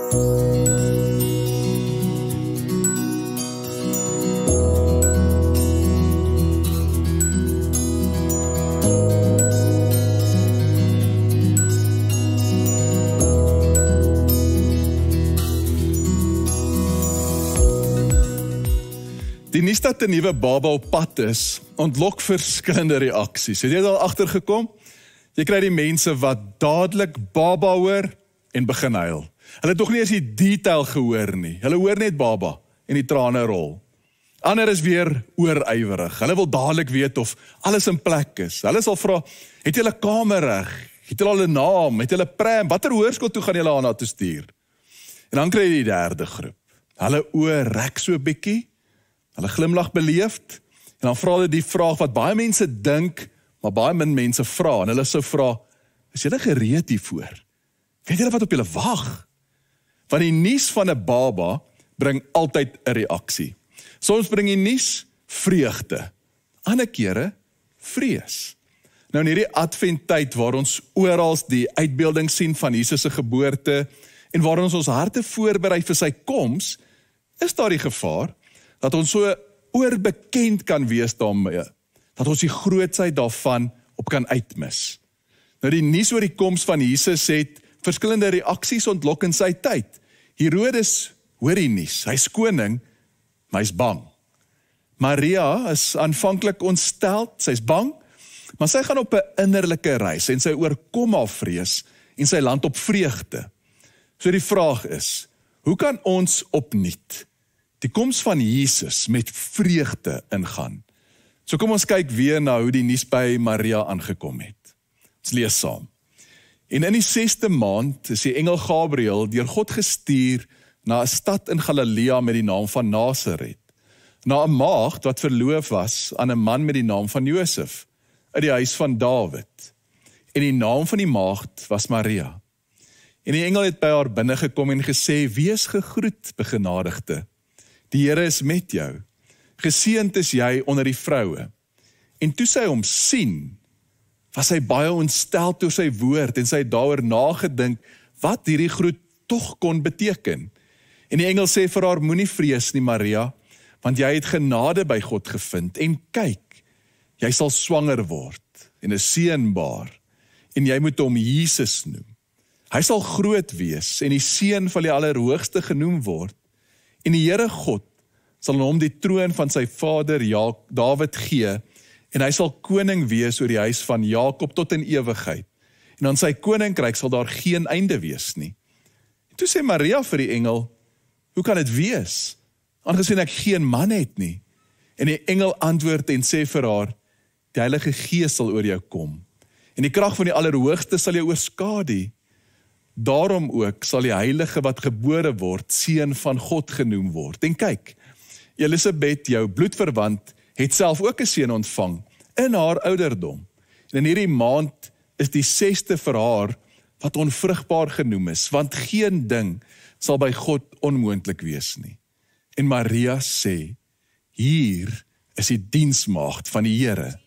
Die nuus dat 'n nuwe baba op pad is, ontlok verskillende reaksies. Het jy al agtergekom? Jy kry die mense wat dadelik baba hoor en begin huil. Hulle het nog nie eens die detail gehoor nie. Hulle hoor net baba en die trane rol. Ander is weer oorywerig. Hulle wil dadelik weet of alles in plek is. Hulle sal vra, het jy 'n kamer reg? Het jy al 'n naam? Het jy 'n pram? Watter hoërskool toe gaan jy haar na toe stuur? En dan kry jy die derde groep. Hulle oë rek so 'n bietjie. Hulle glimlag beleefd, en dan vra hulle die vraag wat baie mense dink, maar baie min mense vra, en hulle sou vra, is julle gereed hiervoor? Weet julle wat op julle wag? Want die nuus van 'n baba bring altyd 'n reaksie. Soms bring die nuus vreugde, ander kere vrees. Nou in hierdie adventtyd waar ons oral die uitbeelding sien van Jesus se geboorte, en waar ons harte voorberei vir sy koms, is daar die gevaar, dat ons so oorbekend kan wees daarmee, dat ons die grootsheid daarvan op kan uitmis. Nou die nuus oor die koms van Jesus het verskillende reaksies ontlok in sy tyd. Herodes hoor die nuus, hy's koning, maar hy's bang. Maria is aanvanklik ontsteld, sy's bang, maar sy gaan op 'n innerlike reis en sy oorkom haar vrees en sy land op vreugde. So die vraag is, hoe kan ons opnuut die koms van Jesus met vreugde ingaan? So kom ons kyk weer na hoe die nuus by Maria aangekom het. Ons lees saam. En in die 6de maand is die engel Gabriël deur God gestuur na 'n stad in Galilea met die naam van Nasaret, na 'n maagd wat verloof was aan 'n man met die naam van Josef, uit die huis van Dawid. En die naam van die maagd was Maria. En die engel het by haar binnegekom en gesê, wees gegroet, begenadigde. Die Here is met jou. Geseënd is jy onder die vroue. En toe sy hom sien, was sy baie ontsteld oor sy woord en sy het daaroor nagedink wat hierdie groet tog kon beteken. En die engel sê vir haar, moenie vrees nie Maria, want jy het genade by God gevind. En kyk, jy sal swanger word en 'n seun baar en jy moet hom Jesus noem. Hy sal groot wees en die seun van die Allerhoogste genoem word. En die Here God sal hom die troon van sy vader Dawid gee, en hy sal koning wees oor die huis van Jakob tot in ewigheid. En aan sy koninkryk sal daar geen einde wees nie. En toe sê Maria vir die engel, hoe kan dit wees, aangesien ek geen man het nie? En die engel antwoord en sê vir haar, die Heilige Gees sal oor jou kom, en die krag van die Allerhoogste sal jou oorskadu. Daarom ook sal die heilige wat gebore word, seun van God genoem word. En kyk, Elisabeth, jou bloedverwant, het self ook 'n seun ontvang, in haar ouderdom. En in hierdie maand is die 6de vir haar, wat onvrugbaar genoem is, want geen ding sal by God onmoontlik wees nie. En Maria sê, hier is die diensmaagd van die Here.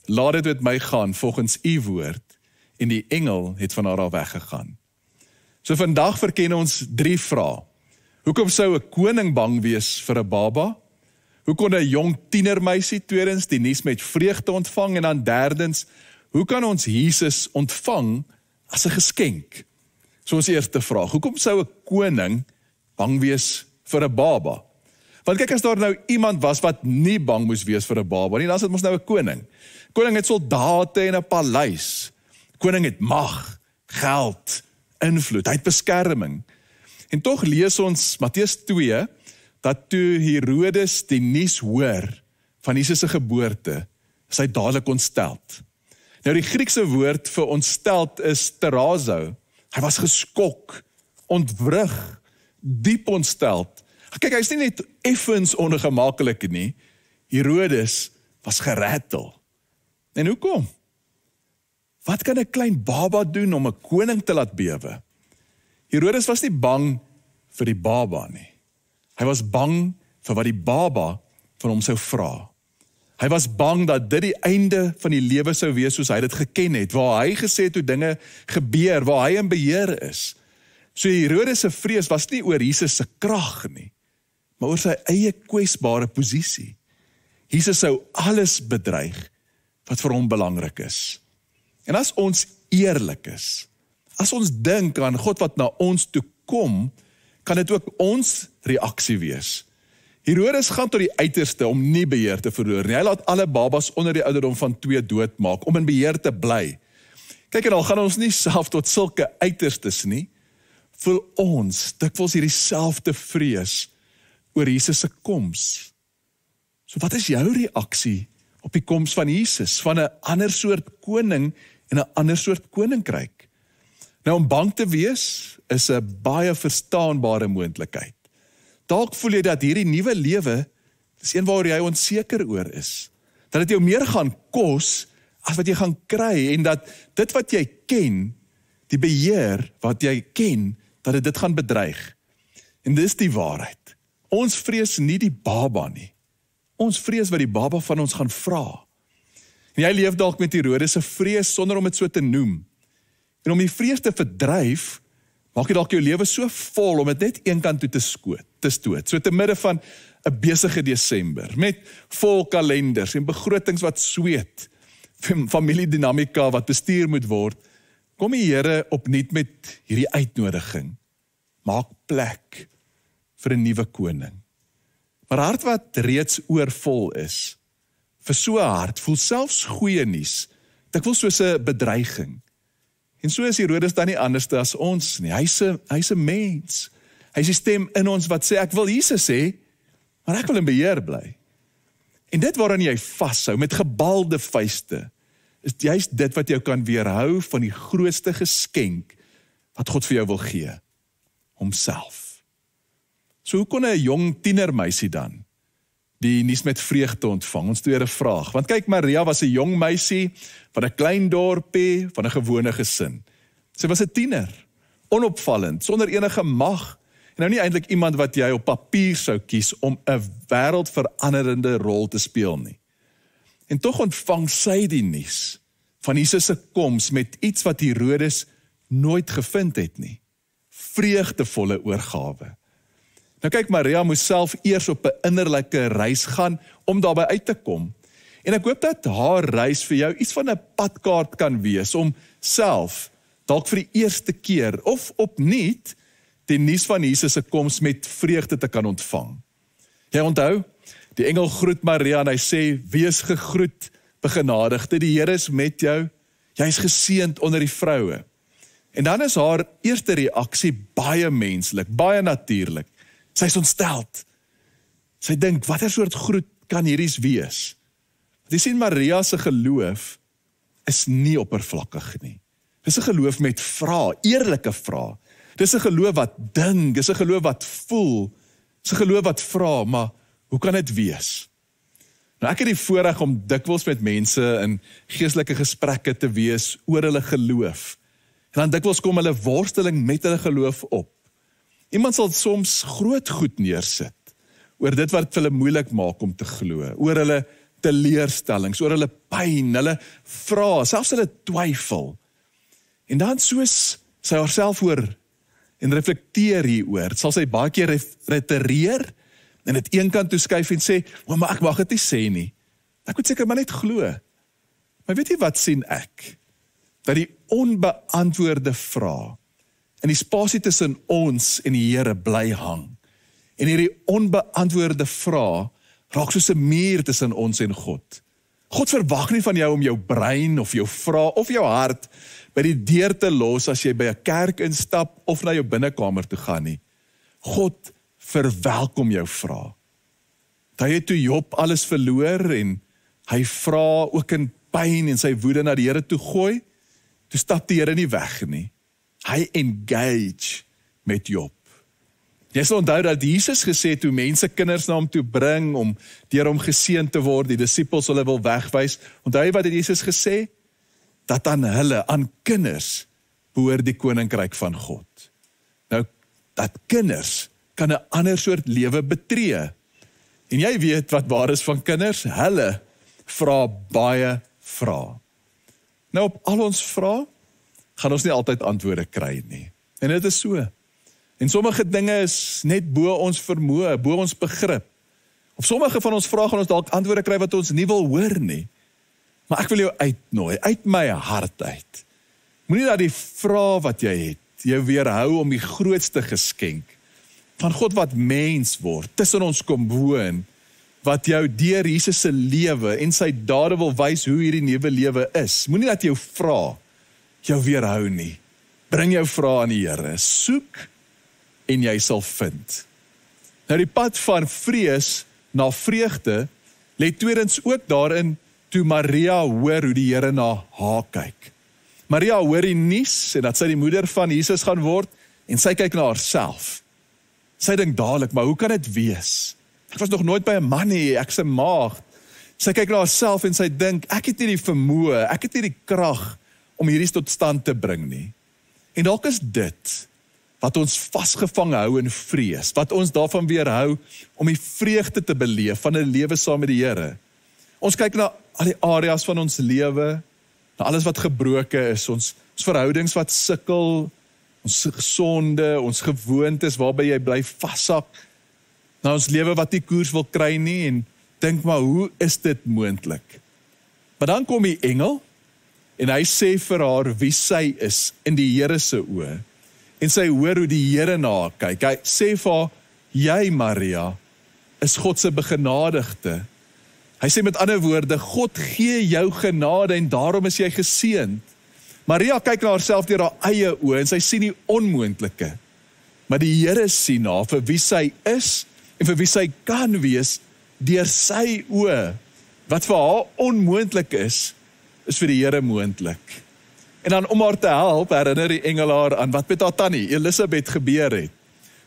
Laat dit met my gaan volgens u woord, en die engel het van haar al weggegaan. So vandag verken ons 3 vrae. Hoekom sou 'n koning bang wees vir 'n baba? Hoe kon 'n jong tienermeisie tweedens die nuus met vreugde ontvang? En dan derdens, hoe kan ons Jesus ontvang as 'n geskenk? So ons eerste vraag, hoekom sou 'n koning bang wees vir 'n baba? Want kyk, as daar nou iemand was wat nie bang moes wees vir 'n baba nie, dan is dit mos nou 'n koning. Koning het soldate en 'n paleis. Koning het mag, geld, invloed, hy het beskerming. En tog lees ons Matteus 2, dat toe Herodes die nuus hoor van Jesus se geboorte, is hy dadelik ontsteld. Nou die Griekse woord vir ontsteld is terazo. Hy was geskok, ontwrig, diep ontsteld. Kyk, hy is nie net effens ongemaklik nie. Herodes was gerattel. En hoekom? Wat kan 'n klein baba doen om 'n koning te laat bewe? Herodes was nie bang vir die baba nie. Hy was bang vir wat die baba van hom sou vra. Hy was bang dat dit die einde van die lewe sou wees soos hy dit geken het, waar hy gesê het hoe dinge gebeur, waar hy in beheer is. So Herodes se vrees was nie oor Jesus se krag nie, maar oor sy eie kwesbare posisie. Jesus sou alles bedreig wat vir hom belangrik is. En as ons eerlik is, as ons dink aan God wat na ons toe kom, kan dit ook ons reaksie wees. Herodes gaan tot die uiterste om nie beheer te verloor nie. Hy laat alle babas onder die ouderdom van 2 doodmaak, om in beheer te bly. Kyk, en al gaan ons nie self tot sulke uiterstes nie, voel ons dikwels hierdie selfde vrees oor Jesus se koms. So wat is jou reaksie op die koms van Jesus, van 'n ander soort koning en 'n ander soort koninkryk? Nou om bang te wees is 'n baie verstaanbare moontlikheid. Dalk voel jy dat hierdie nuwe lewe is een waaroor jy onseker oor is. Dat dit jou meer gaan kos as wat jy gaan kry en dat dit wat jy ken, die beheer wat jy ken, dat dit gaan bedreig. En dis die waarheid. Ons vrees nie die baba nie. Ons vrees wat die baba van ons gaan vra. En jy leef dalk met Herodes se vrees sonder om dit so te noem. En om die vrees te verdryf, maak jy dalk jou lewe so vol om dit net een kant toe te stoot. So te midde van 'n besige Desember, met vol kalenders en begrotings wat sweet, familiedinamika wat bestuur moet word, kom die Here opnuut met hierdie uitnodiging. Maak plek vir 'n nuwe koning. Maar hart wat reeds oorvol is, vir so 'n hart voel selfs goeie nuus, dikwels soos 'n bedreiging. En so is Herodes dan nie anders as ons nie. Hy's 'n mens. Hy's die stem in ons wat sê, ek wil Jesus hê, maar ek wil in beheer bly. En dit waaraan jy vashou met gebalde vuiste, is juist dit wat jou kan weerhou van die grootste geskenk wat God vir jou wil gee, homself. So hoe kon 'n jong tienermeisie dan die nuus met vreugde ontvang? Ons tweede vraag. Want kyk, Maria was 'n jong meisie van 'n klein dorpie, van 'n gewone gesin. Sy was 'n tiener, onopvallend, sonder enige mag, en nou nie eintlik iemand wat jy op papier sou kies om 'n wêreldveranderende rol te speel nie. En tog ontvang sy die nuus van Jesus se koms met iets wat Herodes nooit gevind het nie. Vreugdevolle oorgawe. Nou kyk, Maria moes self eers op 'n innerlike reis gaan om daarby uit te kom. En ek hoop dat haar reis vir jou iets van 'n padkaart kan wees om self, dalk vir die eerste keer of opnuut, die nuus van Jesus se koms met vreugde te kan ontvang. Jy onthou, die engel groet Maria en hy sê, wees gegroet, begenadigde, die Here is met jou, jy is geseënd onder die vroue. En dan is haar eerste reaksie baie menslik, baie natuurlik. Sy is ontsteld. Sy dink, watter soort groet kan hierdie wees? Jy sien, Maria se geloof is nie oppervlakkig nie. Dis 'n geloof met vrae, eerlike vrae. Dis 'n geloof wat dink, dis 'n geloof wat voel, dis 'n geloof wat vra, maar hoe kan dit wees? Nou ek het die voorreg om dikwels met mense in geestelike gesprekke te wees oor hulle geloof. En dan dikwels kom hulle worsteling met hulle geloof op. Iemand sal soms groot goed neersit oor dit wat vir hulle moeilik maak om te glo, oor hulle teleurstellings, oor hulle pyn, hulle vrae, selfs hulle twyfel. En dan soos sy haarself hoor en reflekteer hieroor, sal sy baie keer retireer en dit een kant toe skuif en sê, maar ek mag dit nie sê nie. Ek moet seker maar net glo. Maar weet jy wat sien ek? Dat die onbeantwoorde vrae in die spasie tussen ons en die Here bly hang. En hierdie onbeantwoorde vrae raak soos 'n muur tussen ons en God. God verwag nie van jou om jou brein of jou vrae of jou hart by die deur te los as jy by 'n kerk instap of na jou binnekamer toe gaan nie. God verwelkom jou vrae. Hy het toe Job alles verloor en hy vra ook in pyn en sy woede na die Here toe gooi, toe stap die Here nie weg nie. Hy engage met Job. Jy sal onthou dat Jesus gesê het, toe mense kinders na hom toe bring, om deur hom geseën te word, die disippels hulle wil wegwys. Onthou wat het Jesus gesê? Dat aan hulle, aan kinders, behoort die koninkryk van God. Nou, dat kinders kan 'n ander soort lewe betree. En jy weet wat waar is van kinders? Hulle vra baie vrae. Nou op al ons vrae, gaan ons nie altyd antwoorde kry nie. En dit is so. En sommige dinge is net bo ons vermoë, bo ons begrip. Of sommige van ons vrae gaan ons dalk antwoorde kry wat ons nie wil hoor nie. Maar ek wil jou uitnooi, uit my hart uit. Moenie dat die vrae wat jy het, jou weerhou om die grootste geskenk van God wat mens word, tussen ons kom woon, wat jou deur Jesus se lewe en sy dade wil wys hoe hierdie nuwe lewe is. Moenie dat jou vrae jou weerhou nie. Bring jou vrae aan die Here, soek en jy sal vind. Nou die pad van vrees na vreugde lê tweedens ook daarin toe Maria hoor hoe die Here na haar kyk. Maria hoor die nuus en dat sy die moeder van Jesus gaan word en sy kyk na haarself. Sy dink dadelik, maar hoe kan dit wees? Ek was nog nooit by 'n man nie, ek's 'n maagd. Sy kyk na haarself en sy dink, ek het nie die vermoë, ek het nie die krag om hierdie tot stand te bring nie. En dalk is dit wat ons vasgevang hou in vrees, wat ons daarvan weerhou om die vreugde te beleef van 'n lewe saam met die Here. Ons kyk na al die areas van ons lewe, na alles wat gebroke is, ons verhoudings wat sukkel, ons sonde, ons gewoontes waarby jy bly vashak, na ons lewe wat nie koers wil kry nie, en dink maar, hoe is dit moontlik? Maar dan kom die engel, en hy sê vir haar wie sy is in die Here se oë, en sy hoor hoe die Here na haar kyk. Hy sê vir haar, jy Maria, is God se begenadigde. Hy sê met ander woorde, God gee jou genade en daarom is jy geseënd. Maria kyk na haarself deur haar eie oë en sy sien die onmoontlike. Maar die Here sien haar vir wie sy is en vir wie sy kan wees deur sy oë. Wat vir haar onmoontlik is vir die Here moontlik. En dan om haar te help, herinner die engel haar aan wat met haar tannie Elisabeth gebeur het.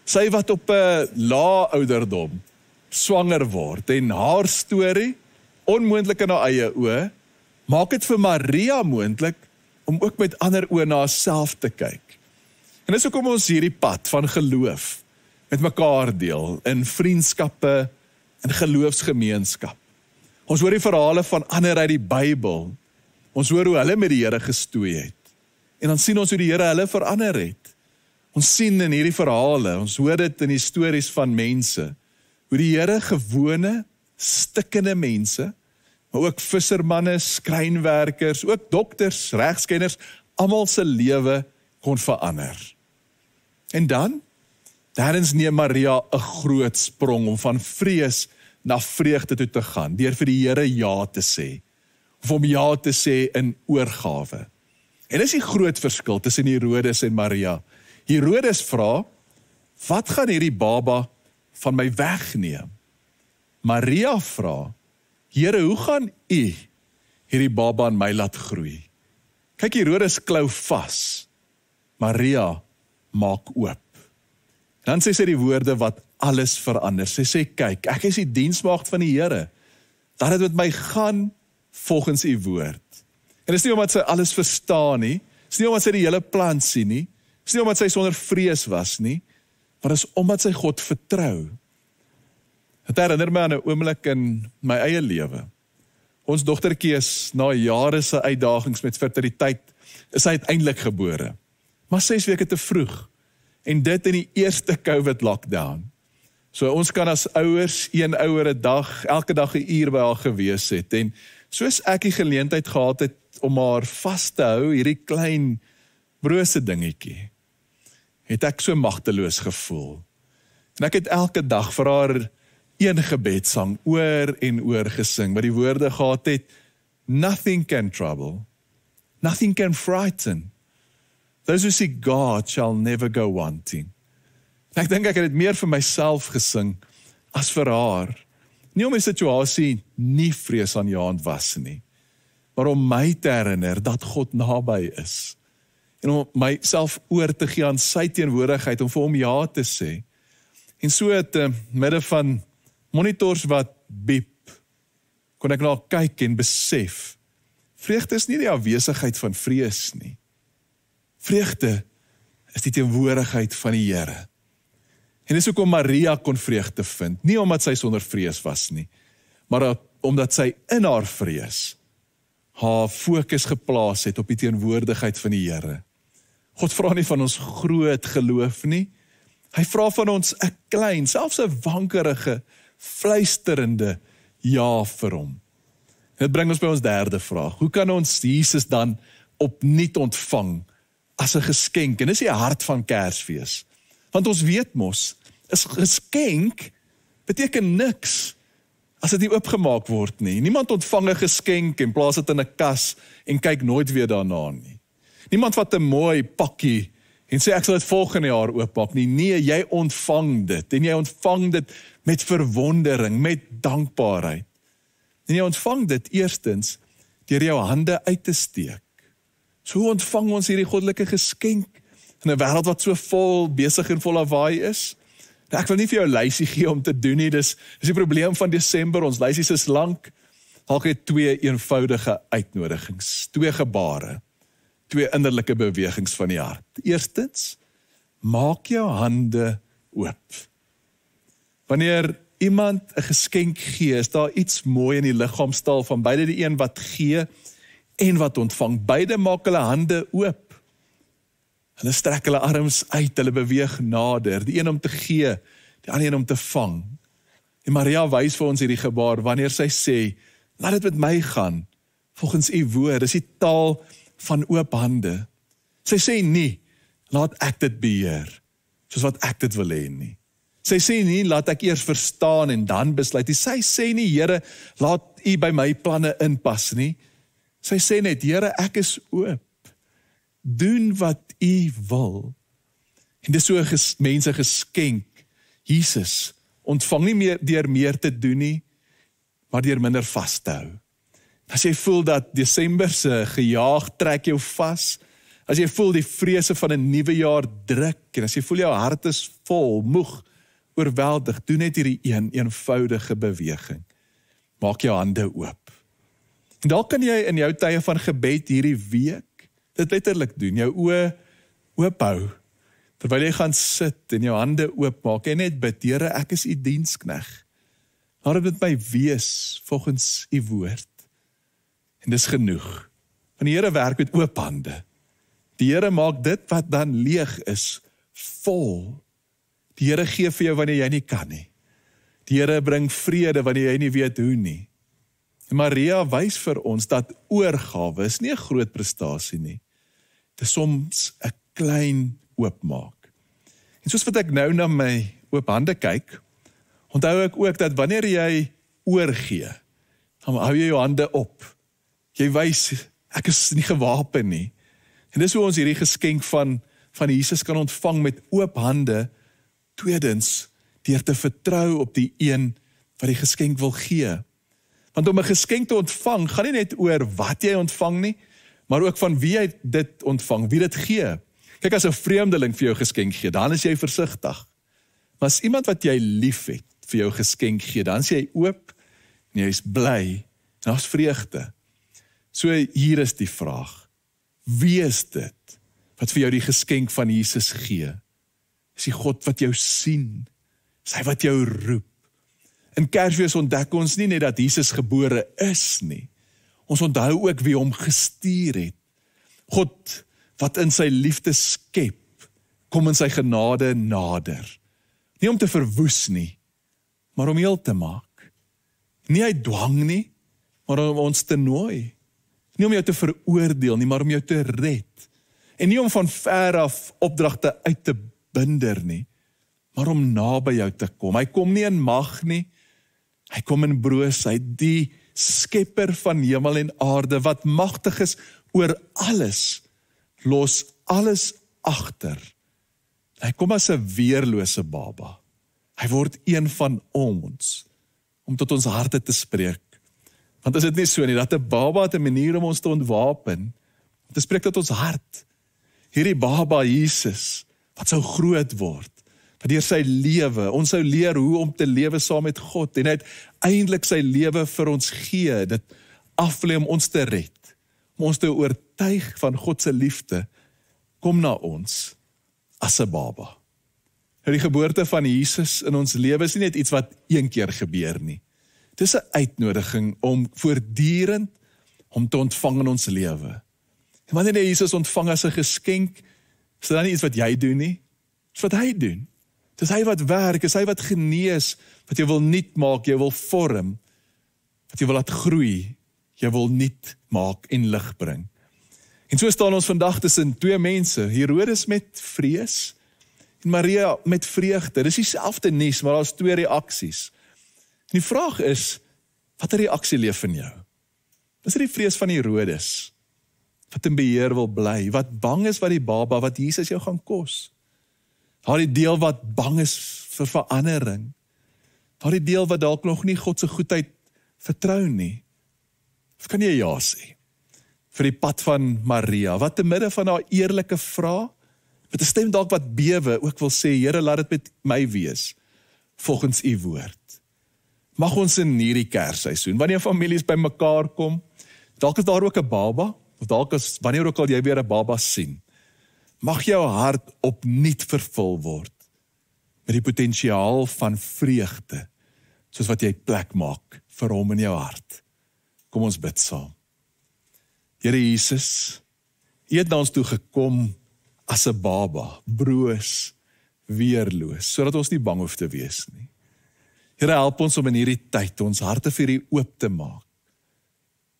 Sy wat op 'n lae ouderdom swanger word en haar storie, onmoontlik in haar eie oë, maak dit vir Maria moontlik om ook met ander oë na haarself te kyk. En dis hoekom ons hierdie pad van geloof met mekaar deel, in vriendskappe, in geloofsgemeenskap. Ons hoor die verhale van ander uit die Bybel. Ons hoor hoe hulle met die Here gestoei het. En dan sien ons hoe die Here hulle verander het. Ons sien in hierdie verhale, ons hoor dit in die stories van mense, hoe die Here gewone, stikkende mense, maar ook vissermanne, skrynwerkers, ook dokters, regskenners, almal se lewe kon verander. En dan, daarins neem Maria 'n groot sprong om van vrees na vreugde toe te gaan, deur vir die Here ja te sê, of om ja te sê in oorgawe. En dis die groot verskil tussen Herodes en Maria. Herodes vra, wat gaan hierdie baba van my wegneem? Maria vra, Here, hoe gaan U hierdie baba in my laat groei? Kyk, Herodes klou vas. Maria maak oop. Dan sê sy die woorde wat alles verander. Sy sê, kyk, ek is die diensmaagd van die Here. Dat het met my gaan volgens U woord. En dis nie omdat sy alles verstaan nie, dis nie omdat sy die hele plan sien nie, dis nie omdat sy sonder vrees was nie, maar dis omdat sy God vertrou. Het herinner my aan 'n oomblik in my eie lewe. Ons dogtertjie is na jare se uitdagings met fertiliteit, is sy uiteindelik gebore. Maar 6 weke te vroeg. En dit in die eerste COVID lockdown. So ons kan as ouers, een ouer 'n dag, elke dag 'n uur by haar gewees het. En soos ek die geleentheid gehad het om haar vas te hou, hierdie klein brose dingetjie, het ek so magteloos gevoel. En ek het elke dag vir haar een gebedsang oor en oor gesing, wat die woorde gehad het, nothing can trouble, nothing can frighten. Those who seek God shall never go wanting. En ek dink ek het dit meer vir myself gesing as vir haar. Nie om my situasie nie vreesaanjaend was nie, maar om my te herinner dat God naby is. En om myself oor te gee aan sy teenwoordigheid, om vir hom ja te sê. En so het midde van monitors wat biep, kon ek na kyk en besef, vreugde is nie die afwesigheid van vrees nie. Vreugde is die teenwoordigheid van die Here. En dis hoekom Maria kon vreugde vind, nie omdat sy sonder vrees was nie, maar omdat sy in haar vrees haar fokus geplaas het op die teenwoordigheid van die Here. God vra nie van ons groot geloof nie, Hy vra van ons 'n klein, selfs 'n wankerige, fluisterende ja vir hom. Dit bring ons by ons derde vraag. Hoe kan ons Jesus dan opnuut ontvang as 'n geskenk? En dis die hart van Kersfees. Want ons weet mos, 'n geskenk beteken niks as dit nie oopgemaak word nie. Niemand ontvang 'n geskenk en plaas dit in 'n kas en kyk nooit weer daarna nie. Niemand vat 'n mooi pakkie en sê ek sal dit volgende jaar oopmaak nie. Nee, jy ontvang dit en jy ontvang dit met verwondering, met dankbaarheid. En jy ontvang dit eerstens deur jou hande uit te steek. So ontvang ons hierdie goddelike geskenk in 'n wêreld wat so vol besig en vol lawaai is. Nou, ek wil nie vir jou 'n lysie gee om te doen nie, dis die probleem van Desember, ons lysies is lank. Dalk het 2 eenvoudige uitnodigings, 2 gebare, 2 innerlike bewegings van die hart. Eerstens, maak jou hande oop. Wanneer iemand 'n geskenk gee, is daar iets mooi in die liggaamstaal van beide, die een wat gee en wat ontvang. Beide maak hulle hande oop. Hulle strek hulle arms uit, hulle beweeg nader, die een om te gee, die ander een om te vang. En Maria wys vir ons hierdie gebaar, wanneer sy sê, laat dit met my gaan, volgens u woord, dis die taal van oop hande. Sy sê nie, laat ek dit beheer, soos wat ek dit wil hê nie. Sy sê nie, laat ek eers verstaan en dan besluit nie. Sy sê nie, Here, laat u by my planne inpas nie. Sy sê net, Here, ek is oop. Doen wat u wil. En dis so 'n mense geskenk. Jesus ontvang nie meer deur meer te doen nie, maar deur minder vas te hou. As jy voel dat Desember se gejaag trek jou vas, as jy voel die vrese van 'n nuwe jaar druk, en as jy voel jou hart is vol, moeg, oorweldig, doen net hierdie eenvoudige beweging. Maak jou hande oop. En dalk kan jy in jou tye van gebed hierdie week dit letterlik doen, jou oë oop hou, terwyl jy gaan sit en jou hande oop maak en net bid, Here, ek is u dienskneg. Laat dit my wees volgens u woord. En dis genoeg. Want die Here werk met oop hande. Die Here maak dit wat dan leeg is, vol. Die Here gee vir jou wanneer jy nie kan nie. Die Here bring vrede wanneer jy nie weet hoe nie. En Maria wys vir ons dat oorgawe is nie 'n groot prestasie nie. Dit is soms 'n klein oopmaak. En soos wat ek nou na my oop hande kyk, onthou ek ook dat wanneer jy oorgee, dan hou jy jou hande op. Jy wys, ek is nie gewapen nie. En dis hoe ons hierdie geskenk van Jesus kan ontvang met oop hande. Tweedens, deur te vertrou op die een wat die geskenk wil gee. Want om 'n geskenk te ontvang, gaan nie net oor wat jy ontvang nie, maar ook van wie jy dit ontvang, wie dit gee. Kyk, as 'n vreemdeling vir jou geskenk gee, dan is jy versigtig. Maar as iemand wat jy liefhet vir jou geskenk gee, dan is jy oop en jy is bly en daar's vreugde. So hier is die vraag, wie is dit wat vir jou die geskenk van Jesus gee? Is die God wat jou sien, is hy wat jou roep. In Kersfees ontdek ons nie net dat Jesus gebore is nie, ons onthou ook wie hom gestuur het. God wat in sy liefde skep, kom in sy genade nader. Nie om te verwoes nie, maar om heel te maak. Nie uit dwang nie, maar om ons te nooi. Nie om jou te veroordeel nie, maar om jou te red. En nie om van ver af opdragte uit te binder nie, maar om naby jou te kom. Hy kom nie in mag nie, hy kom in broosheid, die skepper van hemel en aarde, wat magtig is oor alles, los alles agter. Hy kom as 'n weerlose baba. Hy word een van ons, om tot ons harte te spreek. Want is dit nie so nie, dat 'n baba het 'n manier om ons te ontwapen, om te spreek tot ons hart. Hierdie baba Jesus, wat sou groot word, wat deur sy lewe, ons sou leer hoe om te lewe saam met God, en hy het eintlik sy lewe vir ons gee, dit aflê om ons te red, om ons te oortuig van God se liefde, kom na ons as 'n baba. Nou die geboorte van Jesus in ons lewe is nie net iets wat een keer gebeur nie. Dit is 'n uitnodiging om voortdurend om te ontvang in ons lewe. En wanneer jy Jesus ontvang as 'n geskenk, is dit dan nie iets wat jy doen nie, is wat hy doen. Dis hy wat werk, is hy wat genees, wat jy wil nuut maak, jy wil vorm, wat jy wil laat groei, jy wil nuut maak en lig bring. En so staan ons vandag tussen twee mense, Herodes met vrees, en Maria met vreugde. Dis dieselfde nuus, maar daar's twee reaksies. En die vraag is, watter reaksie leef in jou? Dis die vrees van Herodes, wat in beheer wil bly, wat bang is wat die baba, wat Jesus jou gaan kos. Daardie deel wat bang is vir verandering. Daardie deel wat dalk nog nie God se goedheid vertrou nie. Of kan jy ja sê? Vir die pad van Maria, wat te midde van haar eerlike vraag, met 'n stem dalk wat bewe, ook wil sê, Here, laat dit met my wees, volgens u woord. Mag ons in hierdie Kersseisoen, wanneer families by mekaar kom, dalk is daar ook 'n baba, of dalk is, wanneer ook al jy weer 'n baba sien, mag jou hart opnuut vervul word, met die potensiaal van vreugde, soos wat jy plek maak vir hom in jou hart. Kom ons bid saam. Here Jesus, u het na ons toe gekom as 'n baba, broos, weerloos, sodat ons nie bang hoef te wees nie. Here, help ons om in hierdie tyd ons harte vir u oop te maak.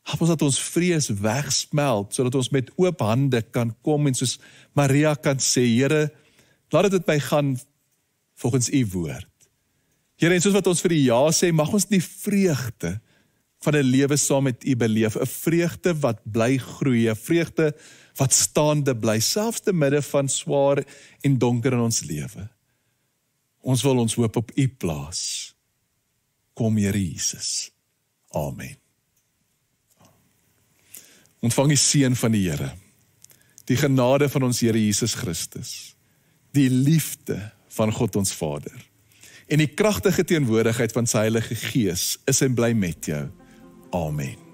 Help ons dat ons vrees wegsmelt, sodat ons met oop hande kan kom en soos Maria kan sê, Here, laat dit met my gaan volgens u woord. Here, en soos wat ons vir die ja sê, mag ons die vreugde van 'n lewe saam met u beleef, 'n vreugde wat bly groei, 'n vreugde wat staande bly, selfs te midde van swaar en donker in ons lewe. Ons wil ons hoop op u plaas. Kom, Here Jesus. Amen. Ontvang die seën van die Here, die genade van ons Here Jesus Christus, die liefde van God ons Vader, en die kragtige teenwoordigheid van sy Heilige Gees is en bly met jou. Amen.